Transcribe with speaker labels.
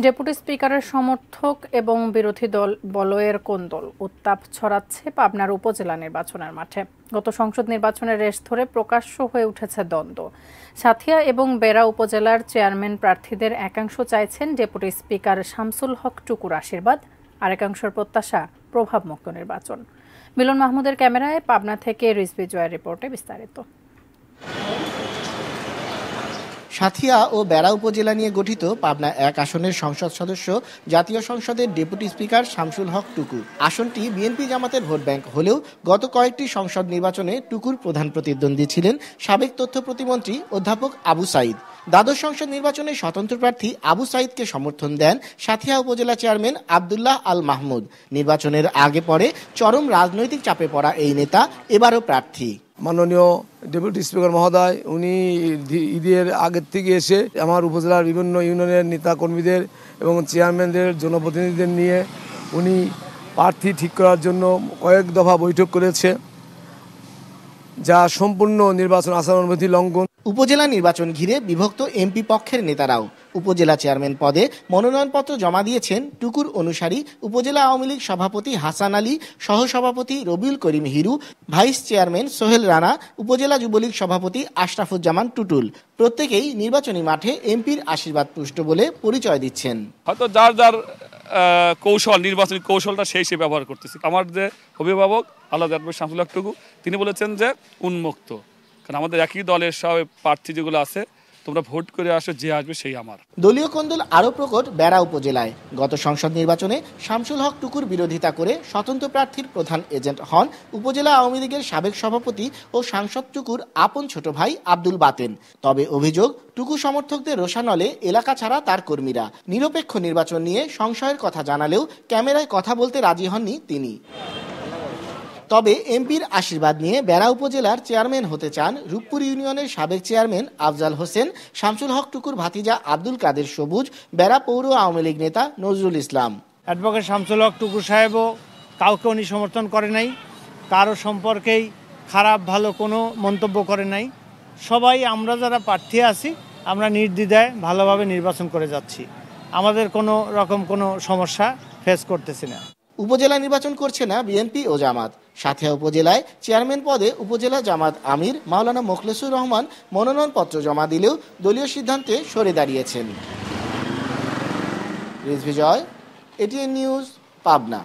Speaker 1: Deputy স্পিকারের সমর্থক এবং বিরোধী দল বলয়ের কোন্দল উত্তাপ ছড়াচ্ছে পাবনার উপজেলা নির্বাচনের মাঠে। গত সংসদ নির্বাচনের রেশ ধরে প্রকাশ্য হয়ে উঠেছে দ্বন্দ্ব। সাথিয়া এবং বেড়া উপজেলার চেয়ারম্যান প্রার্থীদের একাংশ চাইছেন ডেপুটি স্পিকার শামসুল হক টুকুর আশীর্বাদ, আর একাংশের প্রত্যাশা প্রভাবমুক্ত নির্বাচন। মিলন মাহমুদের ক্যামেরায় পাবনা থেকে রিজভি জয়ের রিপোর্টে বিস্তারিত।
Speaker 2: সাথিয়া ও বেড়া উপজেলা নিয়ে গঠিত পাবনা ১ আসনের সংসদ সদস্য জাতীয় সংসদের ডেপুটি স্পিকার শামসুল হক টুকু। আসনটি বিএনপি জামাতের ভোট ব্যাংক হলেও গত কয়েকটি সংসদ নির্বাচনে টুকুর প্রধান প্রতিদ্বন্দ্বী ছিলেন সাবেক তথ্য প্রতিমন্ত্রী অধ্যাপক আবু সাইদ। দ্বাদশ সংসদ নির্বাচনে স্বতন্ত্র প্রার্থী আবু সাইদকে সমর্থন দেন সাথিয়া উপজেলা চেয়ারম্যান আবদুল্লাহ আল মাহমুদ। নির্বাচনের আগে পরে চরম রাজনৈতিক চাপে পড়া এই নেতা এবারও প্রার্থী।
Speaker 3: মাননীয় ডেপুটি স্পিকার মহোদয় উনি ঈদের আগের থেকে এসে আমার উপজেলার বিভিন্ন ইউনিয়নের নেতা কর্মীদের এবং চেয়ারম্যানদের জনপ্রতিনিধিদের নিয়ে উনি প্রার্থী ঠিক করার জন্য কয়েক দফা বৈঠক করেছে, যা সম্পূর্ণ নির্বাচন আচরণ বিধি লঙ্ঘন।
Speaker 2: উপজেলা নির্বাচন ঘিরে বিভক্ত এমপি পক্ষের নেতারাও। উপজেলা চেয়ারম্যান পদে মনোনয়নপত্র জমা দিয়েছেন টুকুর অনুসারী উপজেলা আওয়ামী লীগ সভাপতি হাসান আলী, সহসভাপতি রবিউল করিম হিরু, ভাইস চেয়ারম্যান সোহেল রানা, উপজেলা যুবলীগ সভাপতি আশরাফুজ্জামান টুটুল। প্রত্যেকেই নির্বাচনী মাঠে এমপির আশীর্বাদ পুষ্ট বলে পরিচয় দিচ্ছেন।
Speaker 4: হয়তো যার যার কৌশল, নির্বাচনী কৌশলটা সে ব্যবহার করতেছে। আমার যে অভিভাবক আল্লাহ শামসুল হক টুকু, তিনি বলেছেন যে উন্মুক্ত, কারণ আমাদের একই দলের সব প্রার্থী যেগুলো আছে, তোমরা ভোট করে আসো, যে আসবে সেই আমার।
Speaker 2: দলীয় কোন্দল আরও প্রকট বেড়া উপজেলায়। গত সংসদ নির্বাচনে শামসুল হক টুকুর বিরোধিতা করে স্বতন্ত্র প্রার্থীর প্রধান এজেন্ট হন উপজেলা আওয়ামী লীগের সাবেক সভাপতি ও সাংসদ টুকুর আপন ছোট ভাই আব্দুল বাতেন। তবে অভিযোগ, টুকু সমর্থকদের রোষানলে এলাকা ছাড়া তার কর্মীরা। নিরপেক্ষ নির্বাচন নিয়ে সংশয়ের কথা জানালেও ক্যামেরায় কথা বলতে রাজি হননি তিনি। তবে এমপির আশীর্বাদ নিয়ে বেড়া উপজেলার চেয়ারম্যান হতে চান রূপপুর ইউনিয়নের সাবেক চেয়ারম্যান আফজাল হোসেন, শামসুল হক টুকুর ভাতিজা আব্দুল কাদের সবুজ, বেড়া পৌর আওয়ামী লীগ নেতা নজরুল ইসলাম।
Speaker 5: অ্যাডভোকেট শামসুল হক টুকুর সাহেবও কাউকে উনি সমর্থন করে নাই, কারো সম্পর্কেই খারাপ ভালো কোনো মন্তব্য করে নাই। সবাই আমরা যারা প্রার্থী আছি আমরা নির্দ্বিধায় ভালোভাবে নির্বাচন করে যাচ্ছি, আমাদের কোনো রকম কোনো সমস্যা ফেস করতেছি না।
Speaker 2: উপজেলা নির্বাচন করছে না বিএনপি ও জামাত। সাথিয়া উপজেলায় চেয়ারম্যান পদে উপজেলা জামাত আমির মাওলানা মোখলেসুর রহমান মনোনয়নপত্র জমা দিলেও দলীয় সিদ্ধান্তে সরে দাঁড়িয়েছেন। রিজভি জয়, এটিএন নিউজ, পাবনা।